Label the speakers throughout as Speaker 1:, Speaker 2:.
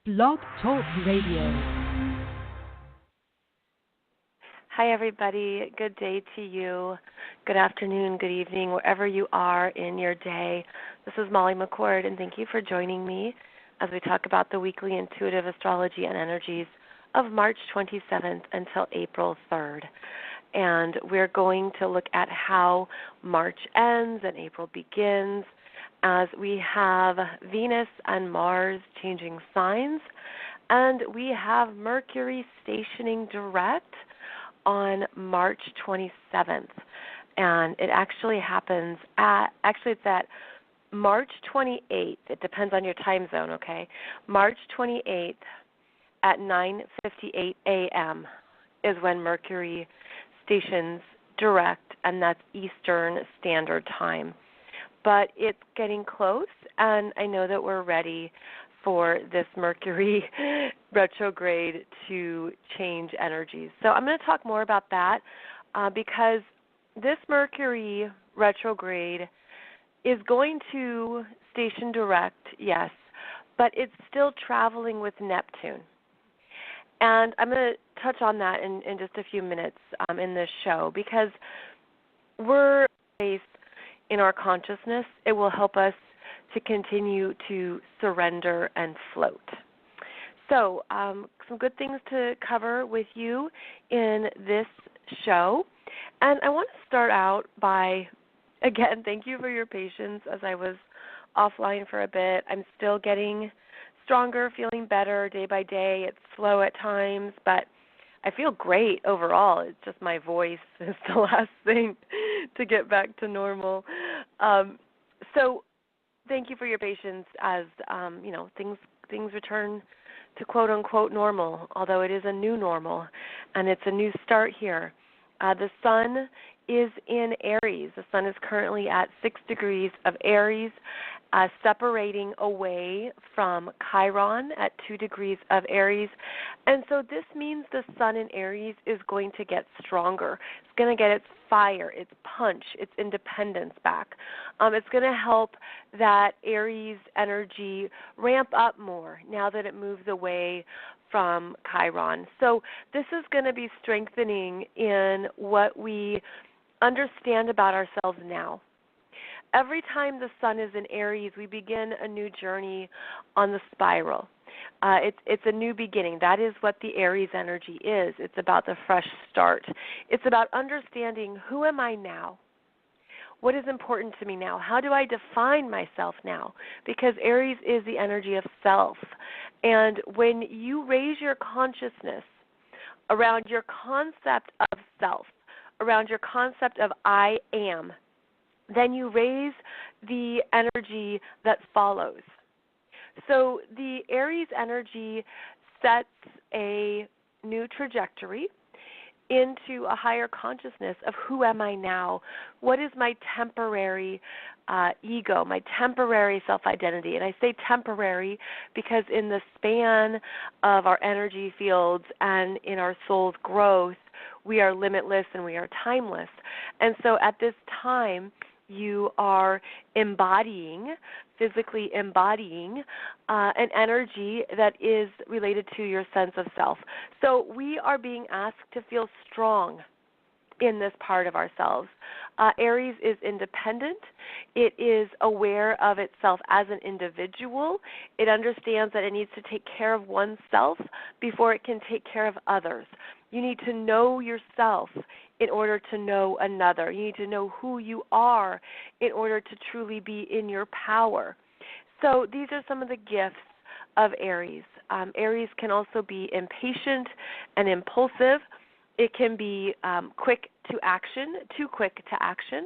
Speaker 1: Blog Talk Radio.
Speaker 2: Hi, everybody. Good day to you. Good afternoon, good evening, wherever you are in your day. This is Molly McCord, and thank you for joining me as we talk about the weekly intuitive astrology and energies of March 27th until April 3rd. And we're going to look at how March ends and April begins as we have Venus and Mars changing signs, and we have Mercury stationing direct on March 27th, and it actually happens it's at March 28th. It depends on your time zone, okay? March 28th at 9:58 a.m. is when Mercury stations direct, and that's Eastern Standard Time. But it's getting close, and I know that we're ready for this Mercury retrograde to change energies. So I'm going to talk more about that because this Mercury retrograde is going to station direct, yes, but it's still traveling with Neptune. And I'm going to touch on that in just a few minutes in this show because we're based in our consciousness. It will help us to continue to surrender and float. So some good things to cover with you in this show. And I want to start out by, again, thank you for your patience as I was offline for a bit. I'm still getting stronger, feeling better day by day. It's slow at times, but I feel great overall. It's just my voice is the last thing to get back to normal. So thank you for your patience as, things return to quote-unquote normal, although it is a new normal, and it's a new start here. The sun is in Aries. The sun is currently at 6 degrees of Aries, separating away from Chiron at 2 degrees of Aries. And so this means the sun in Aries is going to get stronger. It's going to get its fire, its punch, its independence back. It's going to help that Aries energy ramp up more now that it moves away from Chiron. So this is going to be strengthening in what we understand about ourselves now. Every time the sun is in Aries, we begin a new journey on the spiral. It's a new beginning. That is what the Aries energy is. It's about the fresh start. It's about understanding, who am I now? What is important to me now? How do I define myself now? Because Aries is the energy of self. And when you raise your consciousness around your concept of self, around your concept of I am, then you raise the energy that follows. So the Aries energy sets a new trajectory into a higher consciousness of who am I now? What is my temporary ego, my temporary self-identity? And I say temporary because in the span of our energy fields and in our soul's growth, we are limitless and we are timeless. And so at this time, you are physically embodying an energy that is related to your sense of self. So we are being asked to feel strong in this part of ourselves. Aries is independent. It is aware of itself as an individual. It understands that it needs to take care of oneself before it can take care of others. You need to know yourself in order to know another. You need to know who you are in order to truly be in your power. So these are some of the gifts of Aries. Aries can also be impatient and impulsive. It can be quick to action, too quick to action.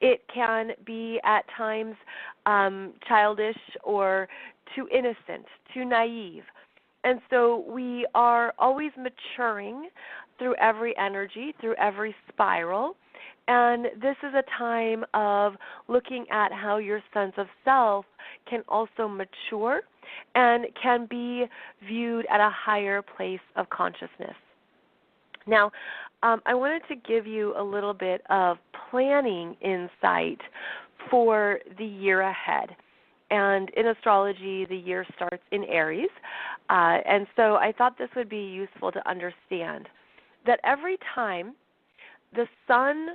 Speaker 2: It can be at times childish or too innocent, too naive. And so we are always maturing through every energy, through every spiral. And this is a time of looking at how your sense of self can also mature and can be viewed at a higher place of consciousness. Now, I wanted to give you a little bit of planning insight for the year ahead. And in astrology, the year starts in Aries. And so I thought this would be useful to understand that every time the sun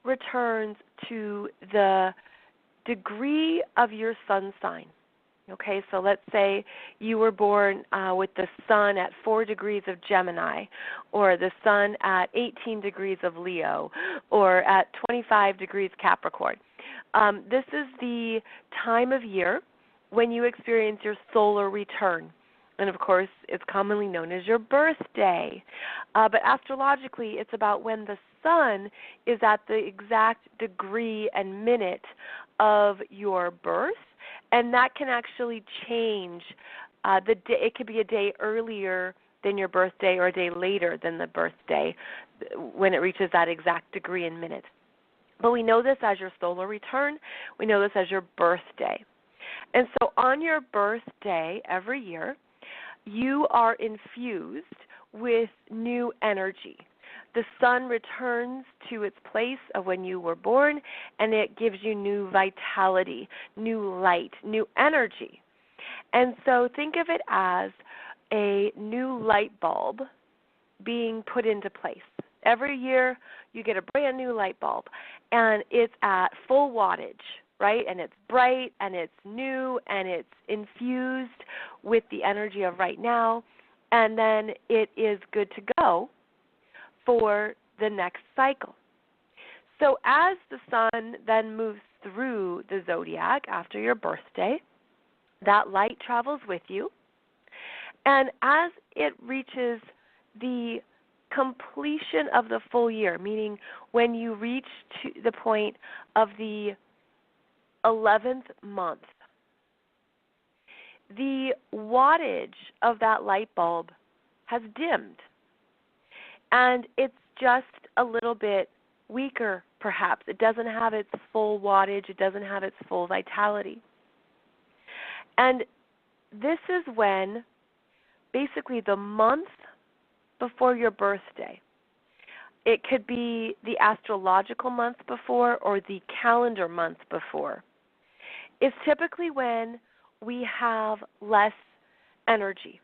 Speaker 2: returns to the degree of your sun sign. Okay, so let's say you were born with the sun at 4 degrees of Gemini, or the sun at 18 degrees of Leo, or at 25 degrees Capricorn. This is the time of year when you experience your solar return. And, of course, it's commonly known as your birthday. But astrologically, it's about when the sun is at the exact degree and minute of your birth. And that can actually change the day. It could be a day earlier than your birthday or a day later than the birthday when it reaches that exact degree and minute. But we know this as your solar return. We know this as your birthday. And so on your birthday every year, you are infused with new energy. The sun returns to its place of when you were born, and it gives you new vitality, new light, new energy. And so think of it as a new light bulb being put into place. Every year you get a brand new light bulb, and it's at full wattage, right? And it's bright, and it's new, and it's infused with the energy of right now, and then it is good to go for the next cycle. So as the sun then moves through the zodiac after your birthday, that light travels with you, and as it reaches the completion of the full year, meaning when you reach to the point of the 11th month, the wattage of that light bulb has dimmed, and it's just a little bit weaker, perhaps. It doesn't have its full wattage. It doesn't have its full vitality. And this is when basically the month before your birthday, it could be the astrological month before or the calendar month before, is typically when we have less energy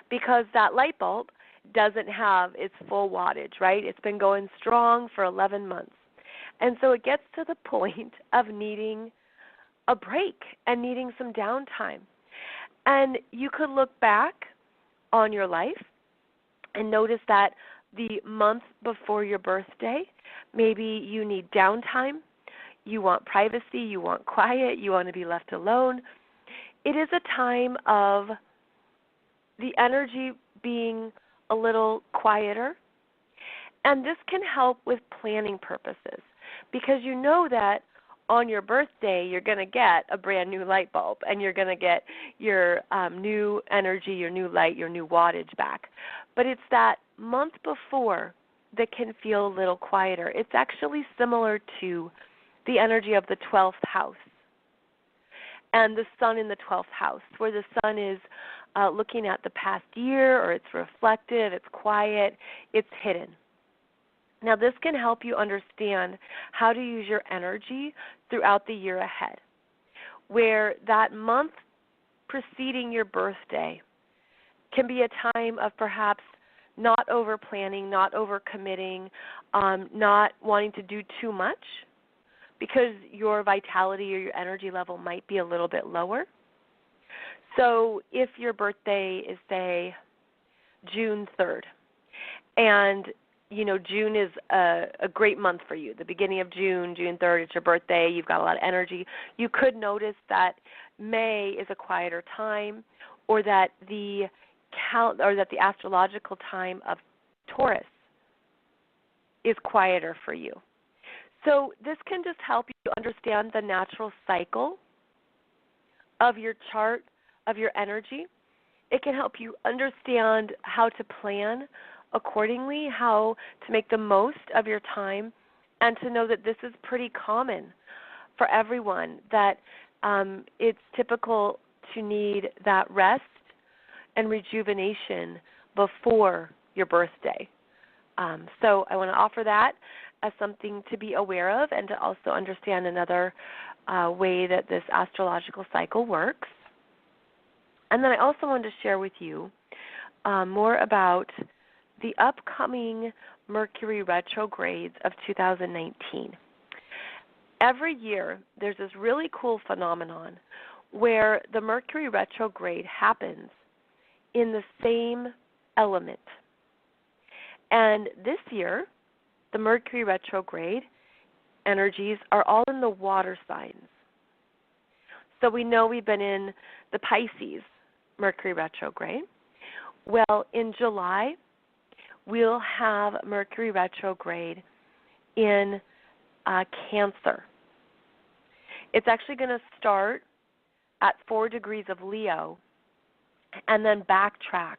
Speaker 2: because that light bulb doesn't have its full wattage, right? It's been going strong for 11 months. And so it gets to the point of needing a break and needing some downtime. And you could look back on your life and notice that the month before your birthday, maybe you need downtime, you want privacy, you want quiet, you want to be left alone. It is a time of the energy being a little quieter, and this can help with planning purposes because you know that on your birthday you're going to get a brand new light bulb and you're going to get your new energy, your new light, your new wattage back. But it's that month before that can feel a little quieter. It's actually similar to the energy of the 12th house and the sun in the 12th house, where the sun is looking at the past year, or it's reflective, it's quiet, it's hidden. Now, this can help you understand how to use your energy throughout the year ahead, where that month preceding your birthday can be a time of perhaps not over-planning, not over-committing, not wanting to do too much because your vitality or your energy level might be a little bit lower. So if your birthday is, say, June 3rd, and June is a great month for you. The beginning of June, June 3rd, it's your birthday. You've got a lot of energy. You could notice that May is a quieter time, or that the astrological time of Taurus is quieter for you. So this can just help you understand the natural cycle of your chart, of your energy. It can help you understand how to plan accordingly, how to make the most of your time, and to know that this is pretty common for everyone, that it's typical to need that rest and rejuvenation before your birthday. So I want to offer that as something to be aware of and to also understand another way that this astrological cycle works. And then I also wanted to share with you more about the upcoming Mercury retrogrades of 2019. Every year, there's this really cool phenomenon where the Mercury retrograde happens in the same element. And this year, the Mercury retrograde energies are all in the water signs. So we know we've been in the Pisces Mercury retrograde. Well, in July, we'll have Mercury retrograde in Cancer. It's actually going to start at 4 degrees of Leo and then backtrack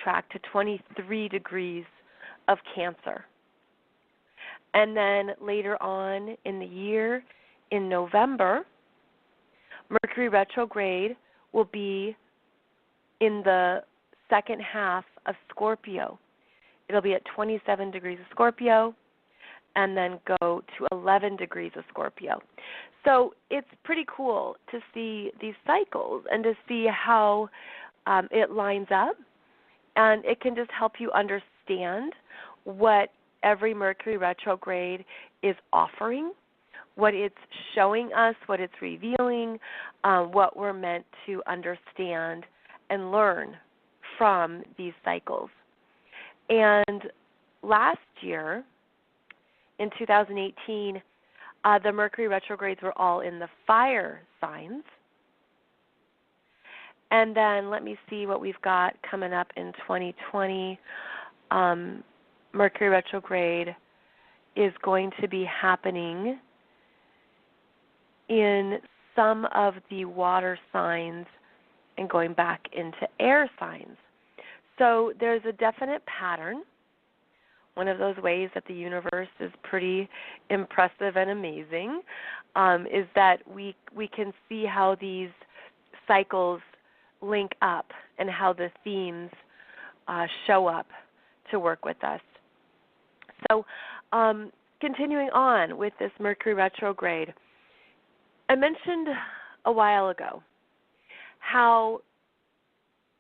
Speaker 2: to 23 degrees of Cancer. And then later on in the year, in November, Mercury retrograde will be in the second half of Scorpio. It'll be at 27 degrees of Scorpio and then go to 11 degrees of Scorpio. So it's pretty cool to see these cycles and to see how it lines up. And it can just help you understand what every Mercury retrograde is offering, what it's showing us, what it's revealing, what we're meant to understand and learn from these cycles. And last year, in 2018, the Mercury retrogrades were all in the fire signs. And then let me see what we've got coming up in 2020. Mercury retrograde is going to be happening in some of the water signs and going back into air signs. So there's a definite pattern. One of those ways that the universe is pretty impressive and amazing is that we can see how these cycles link up and how the themes show up to work with us. So continuing on with this Mercury retrograde, I mentioned a while ago how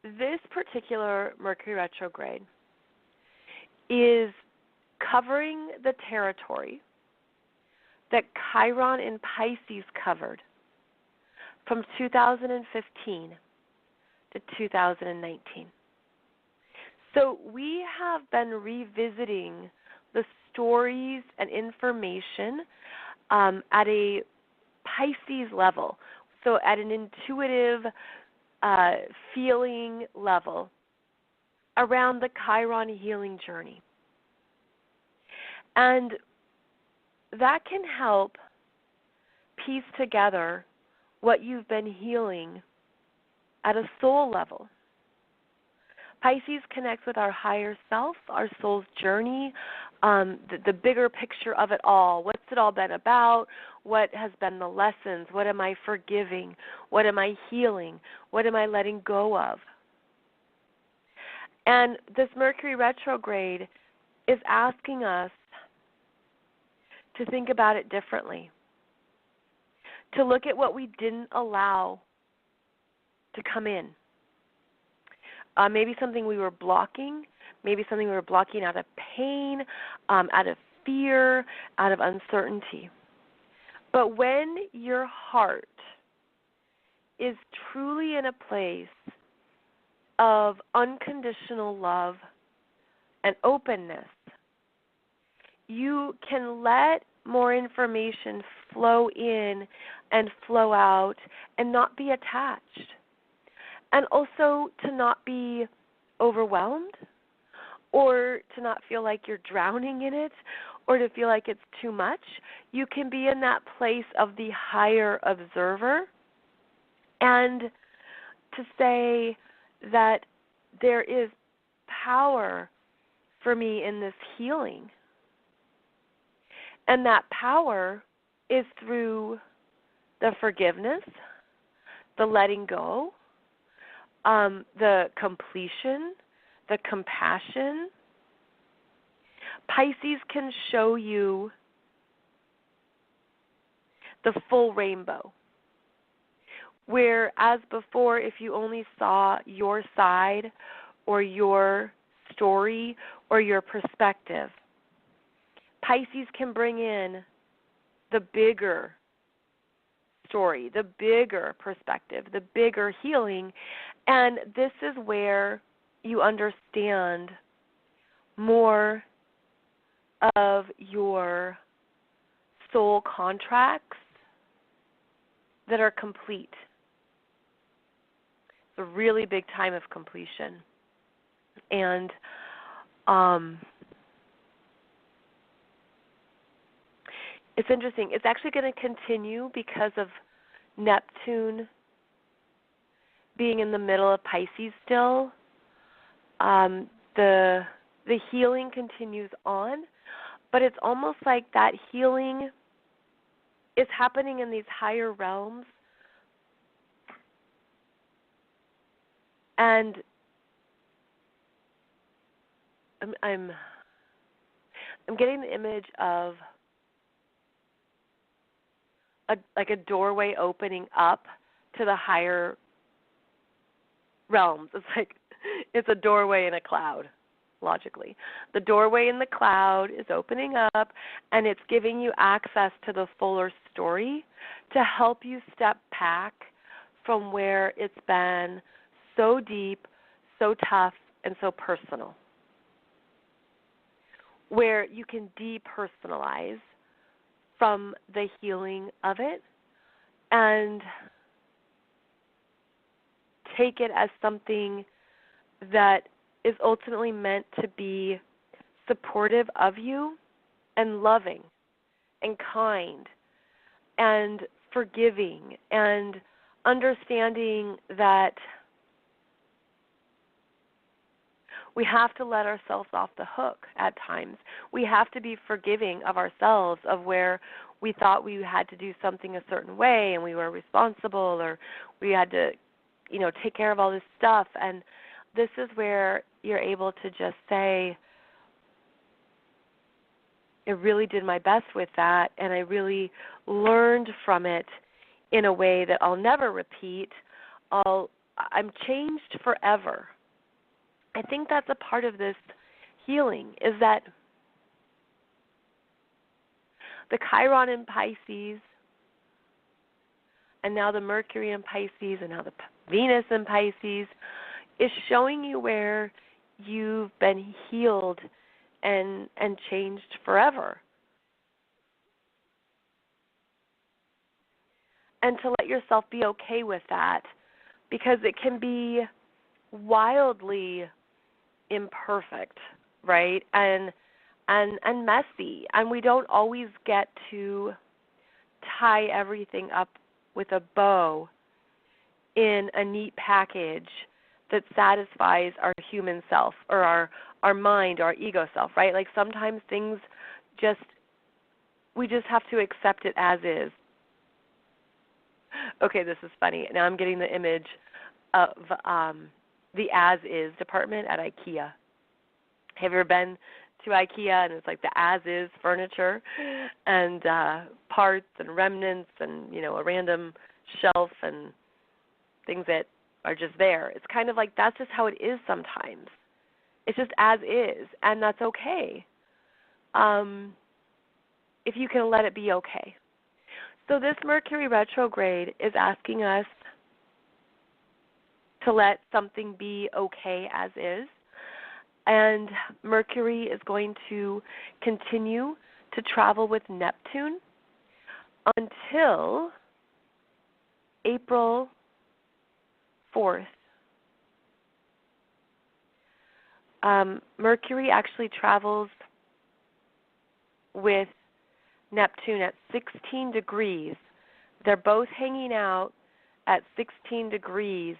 Speaker 2: this particular Mercury retrograde is covering the territory that Chiron in Pisces covered from 2015 to 2019. So we have been revisiting the stories and information at a Pisces level, so at an intuitive feeling level around the Chiron healing journey. And that can help piece together what you've been healing at a soul level. Pisces connects with our higher self, our soul's journey, the bigger picture of it all. What's it all been about? What has been the lessons? What am I forgiving? What am I healing? What am I letting go of? And this Mercury retrograde is asking us to think about it differently, to look at what we didn't allow to come in. Maybe something we were blocking, maybe something we were blocking out of pain, out of fear, out of uncertainty. But when your heart is truly in a place of unconditional love and openness, you can let more information flow in and flow out and not be attached. And also to not be overwhelmed or to not feel like you're drowning in it or to feel like it's too much. You can be in that place of the higher observer and to say that there is power for me in this healing. And that power is through the forgiveness, the letting go, the completion, the compassion. Pisces can show you the full rainbow. Whereas before, if you only saw your side or your story or your perspective, Pisces can bring in the bigger story, the bigger perspective, the bigger healing, and this is where you understand more of your soul contracts that are complete. It's a really big time of completion. And it's interesting. It's actually going to continue because of Neptune being in the middle of Pisces still. The healing continues on, but it's almost like that healing is happening in these higher realms, and I'm getting the image of a doorway opening up to the higher realms. It's like it's a doorway in a cloud, logically. The doorway in the cloud is opening up, and it's giving you access to the fuller story to help you step back from where it's been so deep, so tough, and so personal, where you can depersonalize from the healing of it and take it as something that is ultimately meant to be supportive of you and loving and kind and forgiving and understanding that we have to let ourselves off the hook at times. We have to be forgiving of ourselves, of where we thought we had to do something a certain way and we were responsible, or we had to, take care of all this stuff. And this is where you're able to just say, I really did my best with that, and I really learned from it in a way that I'll never repeat. I'm changed forever. I think that's a part of this healing, is that the Chiron in Pisces, and now the Mercury in Pisces, and now the Venus in Pisces, is showing you where you've been healed and changed forever. And to let yourself be okay with that, because it can be wildly imperfect, right? And messy, and we don't always get to tie everything up with a bow in a neat package that satisfies our human self or our mind, our ego self, right? Like sometimes things we just have to accept it as is. Okay, this is funny. Now I'm getting the image of the as-is department at IKEA. Have you ever been to IKEA and it's like the as-is furniture and parts and remnants and, a random shelf and things that are just there? It's kind of like that's just how it is sometimes. It's just as is, and that's okay if you can let it be okay. So this Mercury retrograde is asking us to let something be okay as is. And Mercury is going to continue to travel with Neptune until April 4th. Mercury actually travels with Neptune at 16 degrees. They're both hanging out at 16 degrees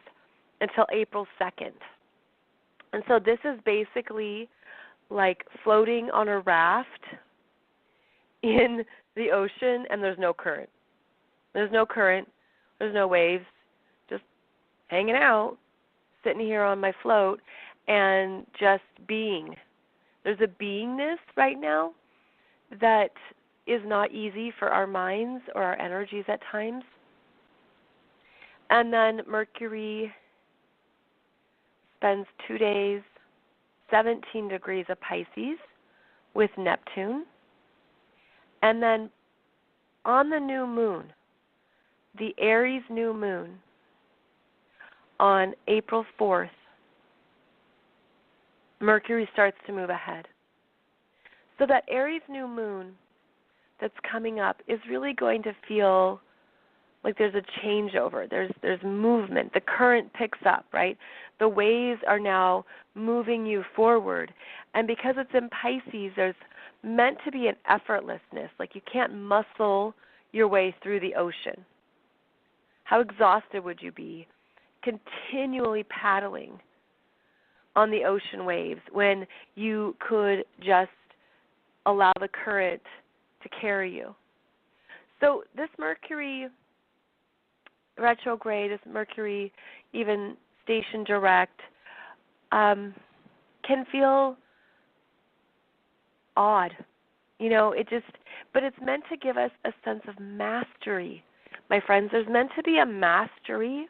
Speaker 2: until April 2nd. And so this is basically like floating on a raft in the ocean, and there's no current. There's no current. There's no waves. Just hanging out, sitting here on my float, and just being. There's a beingness right now that is not easy for our minds or our energies at times. And then Mercury spends 2 days, 17 degrees of Pisces with Neptune. And then on the new moon, the Aries new moon, on April 4th, Mercury starts to move ahead. So that Aries new moon that's coming up is really going to feel like there's a changeover. There's movement. The current picks up, right? The waves are now moving you forward. And because it's in Pisces, there's meant to be an effortlessness. Like you can't muscle your way through the ocean. How exhausted would you be continually paddling on the ocean waves when you could just allow the current to carry you? So this Mercury retrograde, this Mercury even station direct, can feel odd. But it's meant to give us a sense of mastery. My friends, there's meant to be a mastery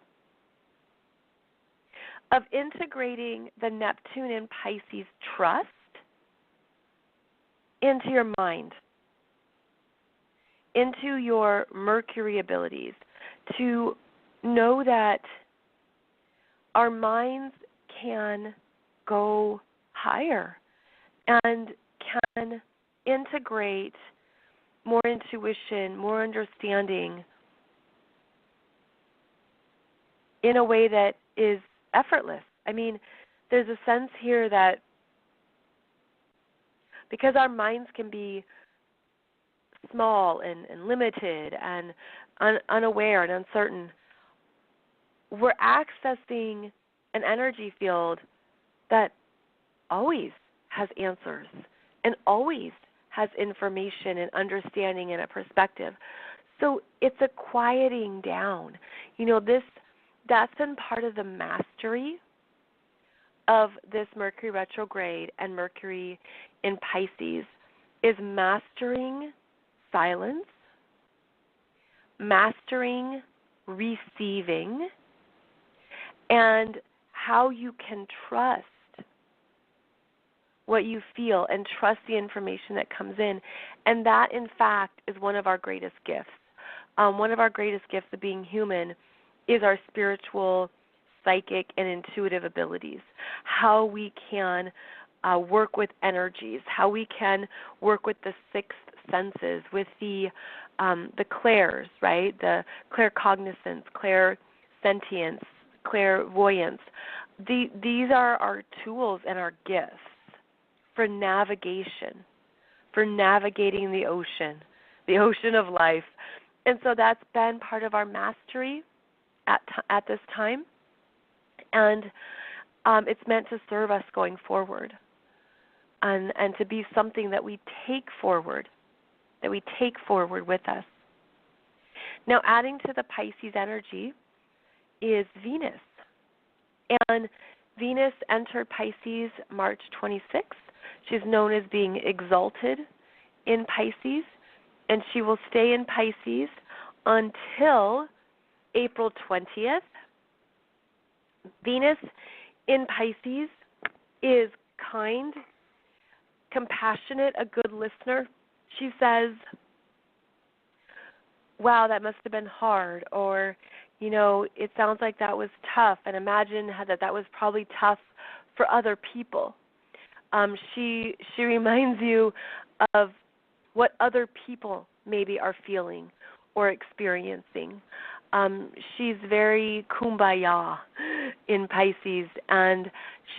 Speaker 2: of integrating the Neptune and Pisces trust into your mind, into your Mercury abilities, to know that our minds can go higher and can integrate more intuition, more understanding in a way that is effortless. I mean, there's a sense here that because our minds can be small and limited and unaware and uncertain, we're accessing an energy field that always has answers and always has information and understanding and a perspective. So it's a quieting down. That's been part of the mastery of this Mercury retrograde and Mercury in Pisces, is mastering silence, mastering receiving, and how you can trust what you feel and trust the information that comes in. And that, in fact, is one of our greatest gifts. One of our greatest gifts of being human is our spiritual, psychic, and intuitive abilities. How we can work with energies, how we can work with the sixth senses, with the clairs, right? The claircognizance, clairsentience, clairvoyance. These are our tools and our gifts for navigation, for navigating the ocean of life. And so that's been part of our mastery at this time. And it's meant to serve us going forward and to be something that we take forward, with us. Now, adding to the Pisces energy is Venus. And Venus entered Pisces March 26th. She's known as being exalted in Pisces, and she will stay in Pisces until April 20th. Venus in Pisces is kind, compassionate, a good listener. She says, wow, that must have been hard, or, it sounds like that was tough, and imagine that was probably tough for other people. She reminds you of what other people maybe are feeling or experiencing. She's very kumbaya in Pisces, and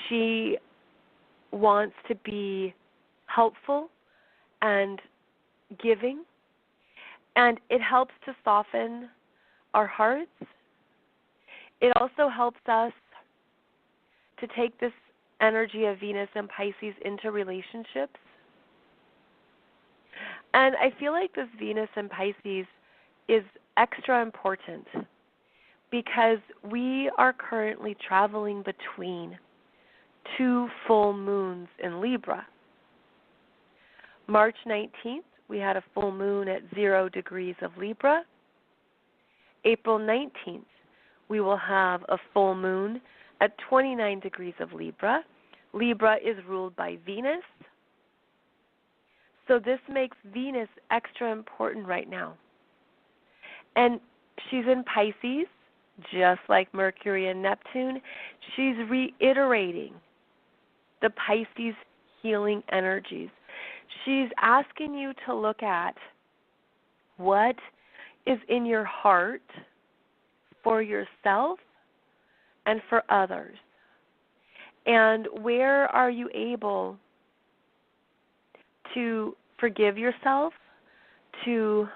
Speaker 2: she wants to be helpful and giving, and it helps to soften our hearts. It also helps us to take this energy of Venus and Pisces into relationships. And I feel like this Venus and Pisces is extra important because we are currently traveling between two full moons in Libra. March 19th, we had a full moon at 0 degrees of Libra. April 19th, we will have a full moon at 29 degrees of Libra. Libra is ruled by Venus. So this makes Venus extra important right now. And she's in Pisces, just like Mercury and Neptune. She's reiterating the Pisces healing energies. She's asking you to look at what is in your heart for yourself and for others. And where are you able to forgive yourself, to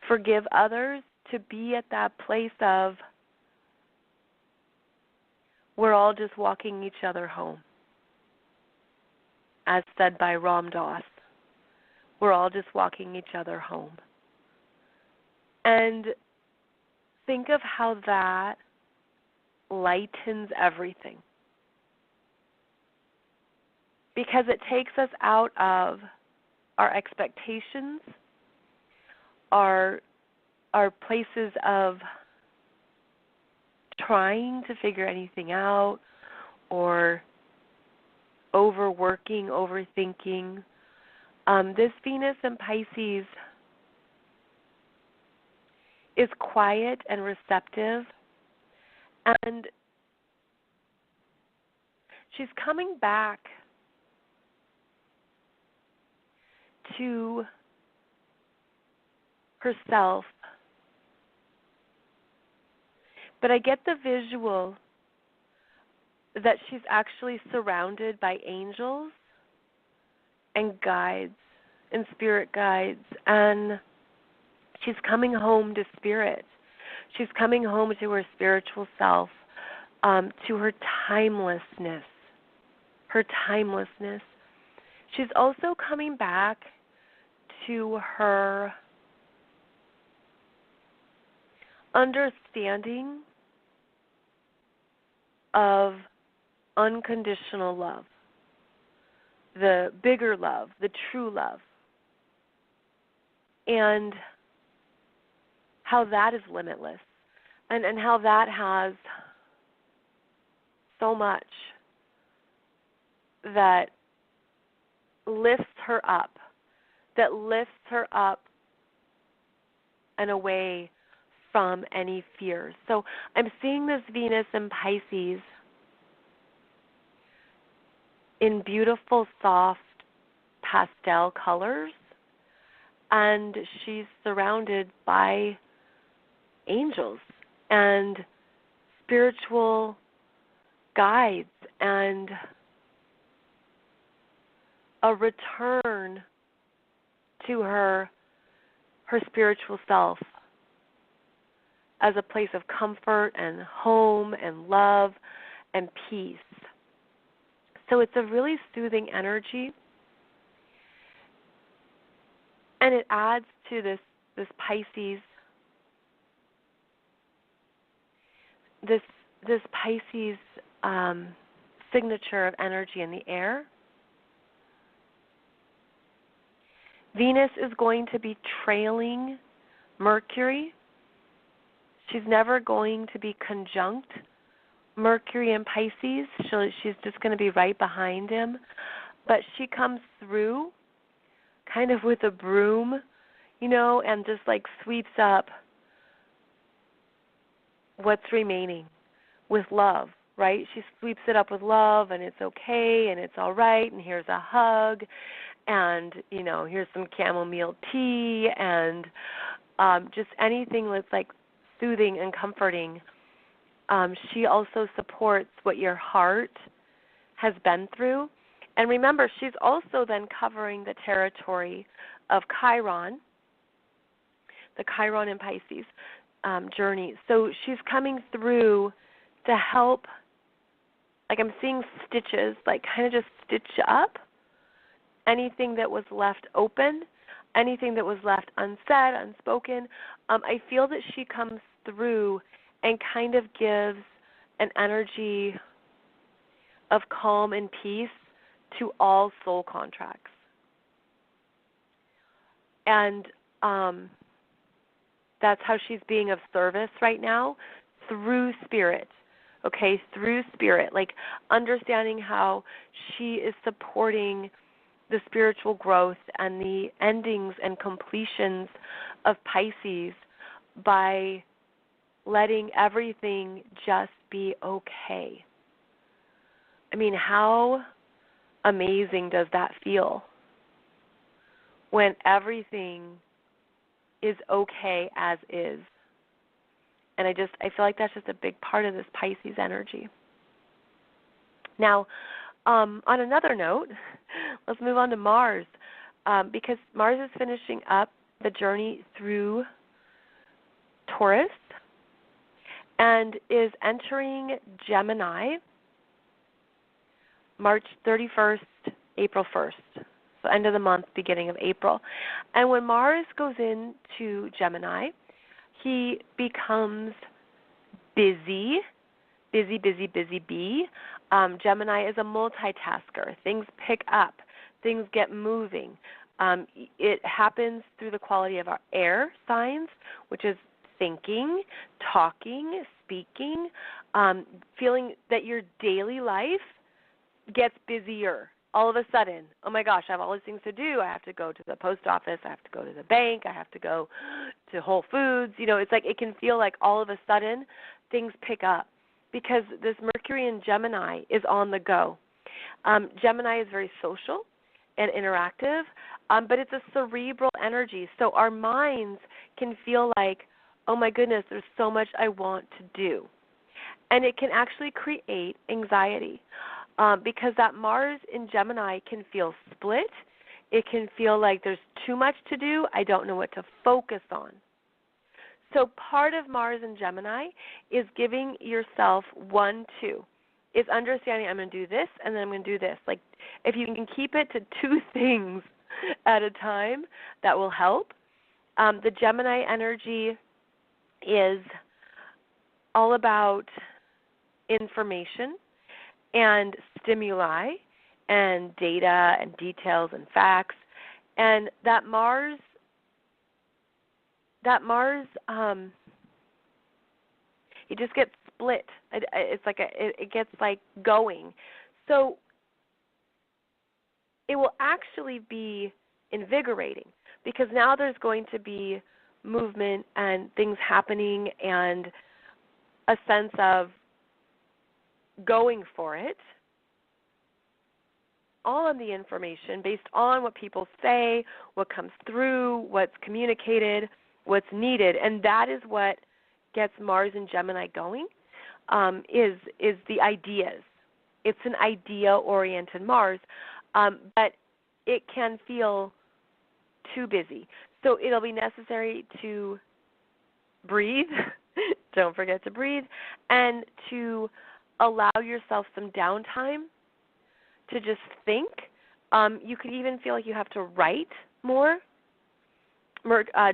Speaker 2: forgive others, to be at that place of we're all just walking each other home. As said by Ram Dass, we're all just walking each other home. And think of how that lightens everything. Because it takes us out of our expectations, our places of trying to figure anything out, or overworking, overthinking. This Venus in Pisces is quiet and receptive, and she's coming back to herself. But I get the visual that she's actually surrounded by angels and guides and spirit guides, and she's coming home to spirit. She's coming home to her spiritual self, to her timelessness. Her timelessness. She's also coming back to her understanding of unconditional love, the bigger love, the true love, and how that is limitless, and how that has so much that lifts her up, and away from any fears. So I'm seeing this Venus in Pisces in beautiful, soft pastel colors, and she's surrounded by angels and spiritual guides and a return to her spiritual self as a place of comfort and home and love and peace. So it's a really soothing energy, and it adds to this Pisces, this Pisces signature of energy in the air. Venus is going to be trailing Mercury. She's never going to be conjunct Mercury in Pisces. She's just going to be right behind him. But she comes through kind of with a broom, and just like sweeps up what's remaining with love, right? She sweeps it up with love, and it's okay, and it's all right, and here's a hug, and, here's some chamomile tea, and just anything that's like soothing and comforting. She also supports what your heart has been through. And remember, she's also then covering the territory of Chiron, the Chiron in Pisces journey. So she's coming through to help, like I'm seeing stitches, like kind of just stitch up anything that was left open, anything that was left unsaid, unspoken. I feel that she comes through and kind of gives an energy of calm and peace to all soul contracts. And that's how she's being of service right now, through spirit. Okay, through spirit, like understanding how she is supporting the spiritual growth and the endings and completions of Pisces by letting everything just be okay. I mean, how amazing does that feel when everything is okay as is? And I feel like that's just a big part of this Pisces energy. Now, on another note, let's move on to Mars, because Mars is finishing up the journey through Taurus and is entering Gemini March 31st, April 1st. So end of the month, beginning of April. And when Mars goes into Gemini, he becomes busy. Gemini is a multitasker. Things pick up. Things get moving. It happens through the quality of our air signs, which is thinking, talking, speaking, feeling that your daily life gets busier. All of a sudden, oh my gosh, I have all these things to do. I have to go to the post office. I have to go to the bank. I have to go to Whole Foods. It's like it can feel like all of a sudden things pick up because this Mercury in Gemini is on the go. Gemini is very social and interactive, but it's a cerebral energy. So our minds can feel like, oh my goodness, there's so much I want to do. And it can actually create anxiety. Because that Mars in Gemini can feel split. It can feel like there's too much to do. I don't know what to focus on. So part of Mars in Gemini is giving yourself 1-2. It's understanding I'm going to do this and then I'm going to do this. Like if you can keep it to 2 things at a time, that will help. The Gemini energy is all about information and stimuli and data and details and facts. And that Mars, it just gets split. It's like it gets like going. So it will actually be invigorating because now there's going to be movement and things happening and a sense of going for it, all of the information based on what people say, what comes through, what's communicated, what's needed, and that is what gets Mars and Gemini going, is the ideas. It's an idea-oriented Mars, but it can feel too busy. So it'll be necessary to breathe, don't forget to breathe, and to allow yourself some downtime to just think. You could even feel like you have to write more.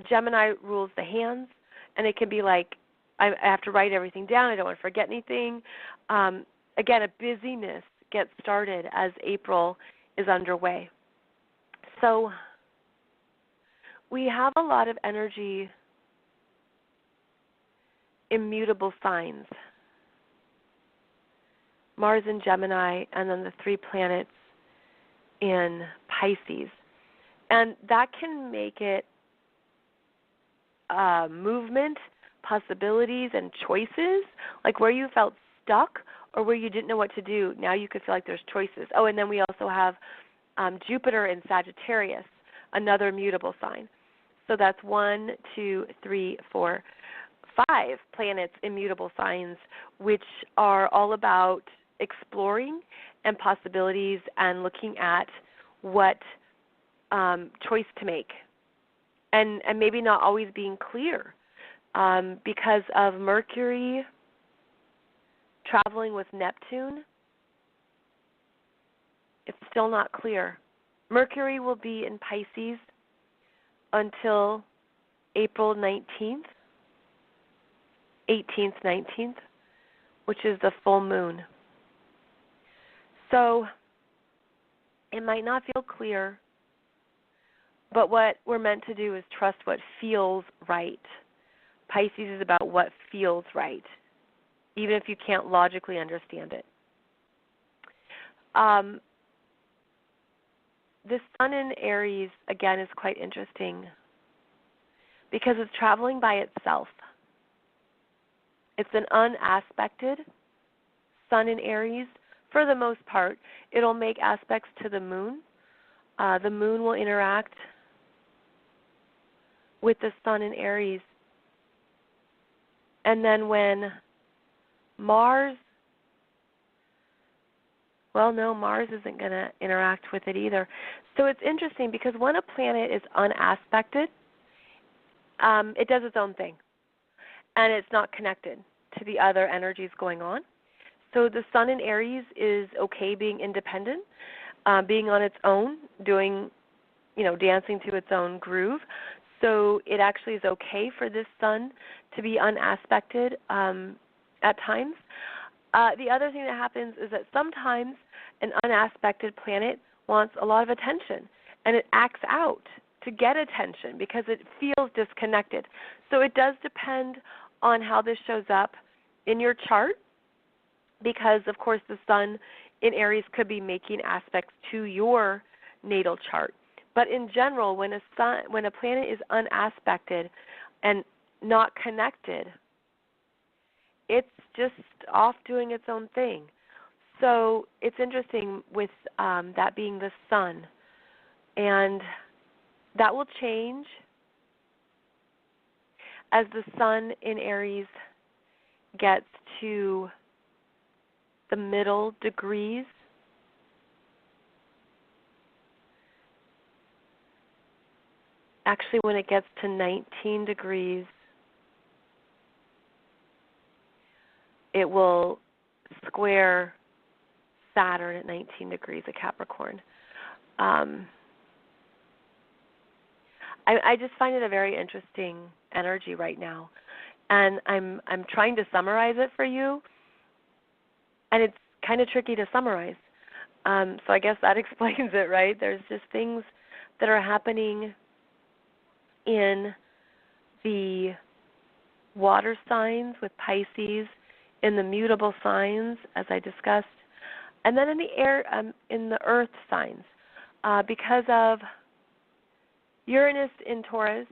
Speaker 2: Gemini rules the hands, and it can be like, I have to write everything down. I don't want to forget anything. Again, a busyness gets started as April is underway. So we have a lot of energy, immutable signs. Mars in Gemini, and then the 3 planets in Pisces. And that can make it movement, possibilities, and choices, like where you felt stuck or where you didn't know what to do. Now you could feel like there's choices. Oh, and then we also have Jupiter in Sagittarius, another mutable sign. So that's 1, 2, 3, 4, 5 planets in mutable signs, which are all about exploring and possibilities and looking at what choice to make, and maybe not always being clear because of Mercury traveling with Neptune. It's still not clear. Mercury will be in Pisces until April 19th, 18th, 19th, which is the full moon. So it might not feel clear, But what we're meant to do is trust what feels right. Pisces is about what feels right, even if you can't logically understand it. The sun in Aries, again, is quite interesting because it's traveling by itself. It's an unaspected sun in Aries. For the most part, it'll make aspects to the moon. The moon will interact with the sun in Aries. And then when Mars, well, no, Mars isn't going to interact with it either. So it's interesting because when a planet is unaspected, it does its own thing. And it's not connected to the other energies going on. So the sun in Aries is okay being independent, being on its own, doing, dancing to its own groove. So it actually is okay for this sun to be unaspected at times. The other thing that happens is that sometimes an unaspected planet wants a lot of attention, and it acts out to get attention because it feels disconnected. So it does depend on how this shows up in your chart because, of course, the sun in Aries could be making aspects to your natal chart. But in general, when a planet is unaspected and not connected, it's just off doing its own thing. So it's interesting with that being the sun. And that will change as the sun in Aries gets to the middle degrees. Actually, when it gets to 19 degrees, it will square Saturn at 19 degrees of Capricorn. I just find it a very interesting energy right now, and I'm trying to summarize it for you, and it's kind of tricky to summarize. So I guess that explains it, right? There's just things that are happening in the water signs with Pisces, in the mutable signs, as I discussed, and then in the air, in the earth signs, because of Uranus in Taurus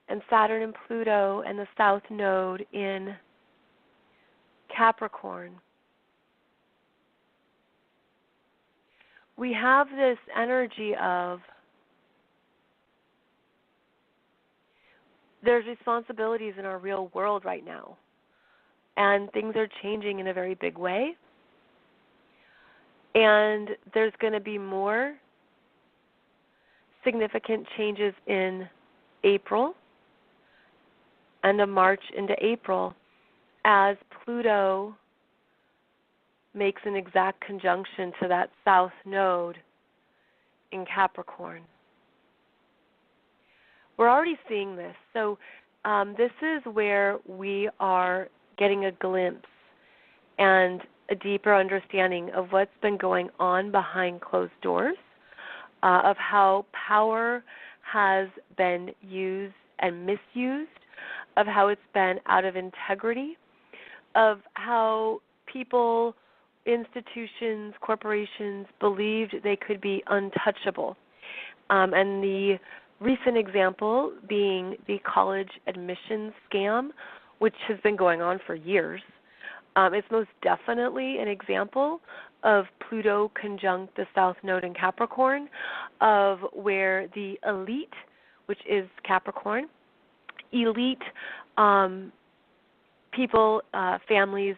Speaker 2: and Saturn and Pluto and the South Node in Capricorn. We have this energy of there's responsibilities in our real world right now, and things are changing in a very big way, and there's going to be more significant changes in April and of March into April as Pluto makes an exact conjunction to that South Node in Capricorn. We're already seeing this. So this is where we are getting a glimpse and a deeper understanding of what's been going on behind closed doors, of how power has been used and misused, of how it's been out of integrity, of how people, institutions, corporations believed they could be untouchable. And the recent example being the college admissions scam, which has been going on for years. It's most definitely an example of Pluto conjunct the South Node in Capricorn, of where the elite, which is Capricorn, elite people, families,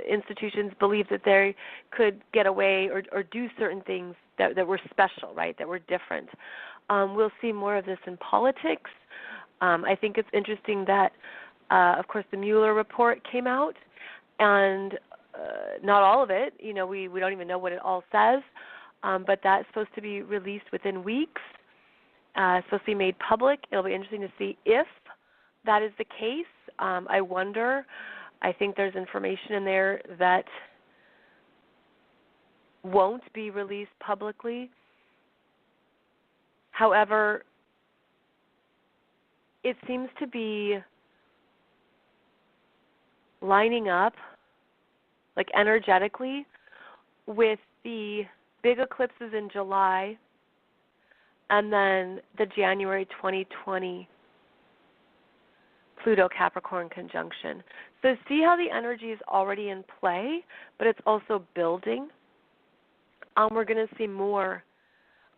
Speaker 2: institutions believe that they could get away or do certain things that were special, right, that were different. We'll see more of this in politics. I think it's interesting that, of course, the Mueller report came out, and not all of it. We don't even know what it all says, but that's supposed to be released within weeks. It's supposed to be made public. It'll be interesting to see if that is the case. I wonder. I think there's information in there that won't be released publicly. However, it seems to be lining up, like energetically, with the big eclipses in July and then the January 2020 Pluto Capricorn conjunction. So see how the energy is already in play, but it's also building. We're going to see more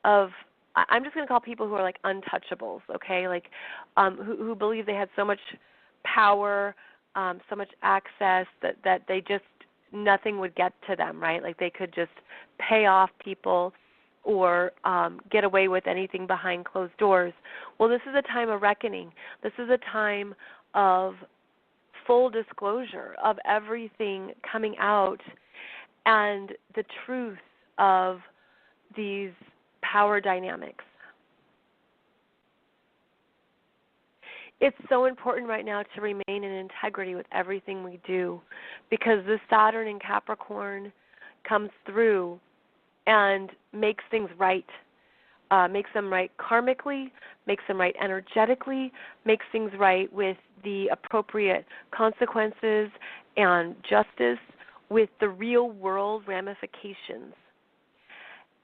Speaker 2: of, I'm just going to call people who are like untouchables, okay, like who believe they had so much power, so much access that they just, nothing would get to them, right? Like they could just pay off people or get away with anything behind closed doors. Well, this is a time of reckoning. This is a time of full disclosure of everything coming out and the truth of these power dynamics. It's so important right now to remain in integrity with everything we do, because this Saturn in Capricorn comes through and makes things right, makes them right karmically, makes them right energetically, makes things right with the appropriate consequences and justice with the real world ramifications.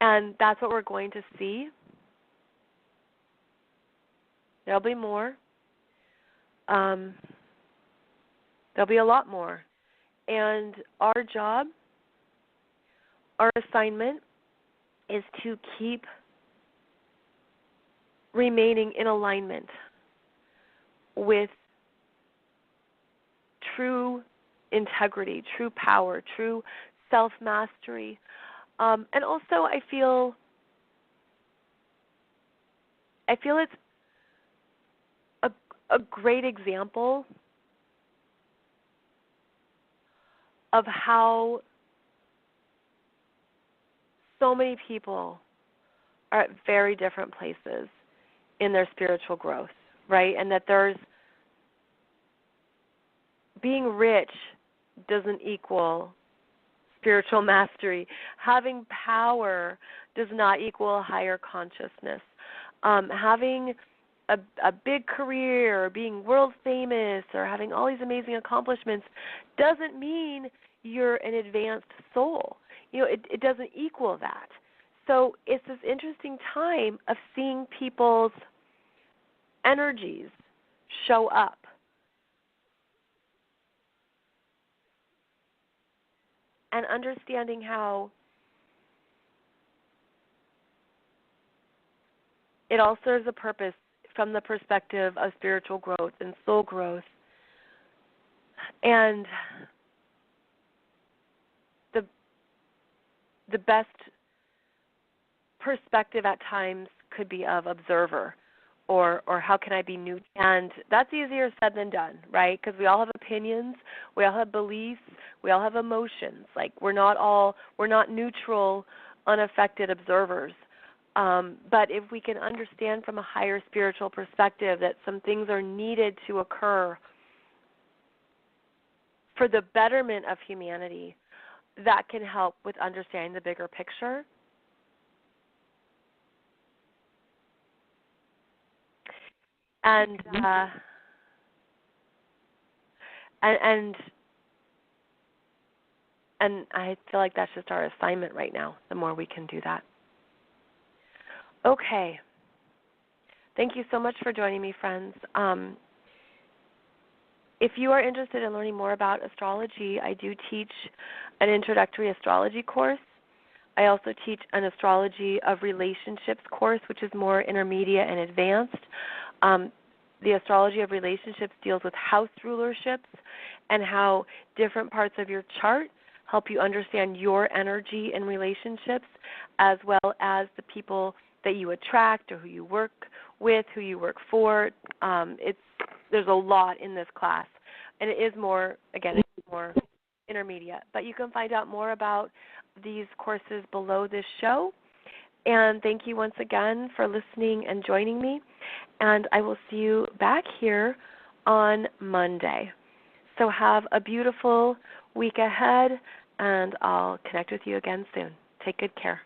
Speaker 2: And that's what we're going to see. There'll be more. There'll be a lot more. And our job, our assignment, is to keep remaining in alignment with true integrity, true power, true self-mastery. And also I feel it's a great example of how so many people are at very different places in their spiritual growth, right? And that there's being rich doesn't equal spiritual mastery. Having power does not equal higher consciousness. Having a big career or being world famous or having all these amazing accomplishments doesn't mean you're an advanced soul. It doesn't equal that. So it's this interesting time of seeing people's energies show up. And understanding how it all serves a purpose from the perspective of spiritual growth and soul growth. And the best perspective at times could be of observer, or how can I be neutral? And that's easier said than done, right? Because we all have opinions, we all have beliefs, we all have emotions. Like we're not neutral, unaffected observers. But if we can understand from a higher spiritual perspective that some things are needed to occur for the betterment of humanity, that can help with understanding the bigger picture. And I feel like that's just our assignment right now, the more we can do that. Okay. Thank you so much for joining me, friends. If you are interested in learning more about astrology, I do teach an introductory astrology course. I also teach an astrology of relationships course, which is more intermediate and advanced. The astrology of relationships deals with house rulerships and how different parts of your chart help you understand your energy in relationships, as well as the people that you attract or who you work with, who you work for. There's a lot in this class, and it is more, again, it's more intermediate. But you can find out more about these courses below this show. And thank you once again for listening and joining me. And I will see you back here on Monday. So have a beautiful week ahead, and I'll connect with you again soon. Take good care.